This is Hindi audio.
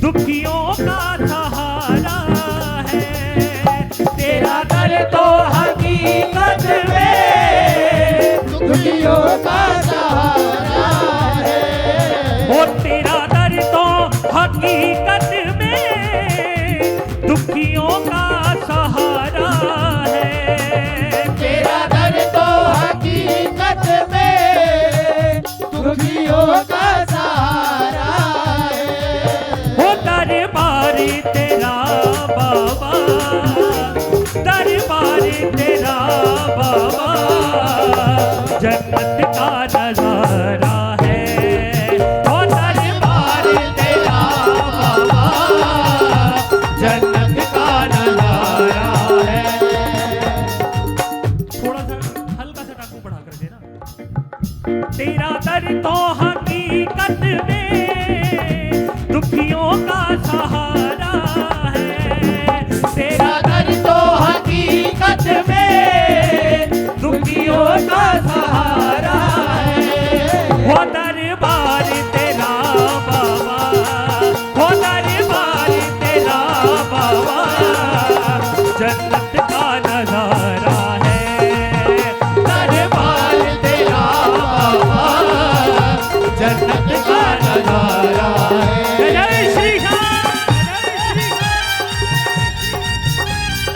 दुखियों का सहारा है। तेरा दर तो हकीकत में दुखियों का सहारा है। वो तेरा दर तो हकीकत में दुखियों का सहारा है। तेरा दर तो हकीकत में दुखियों का सहारा है। वो दरबारी तेरा बाबा, दरबारी तेरा बाबा, जन्नत का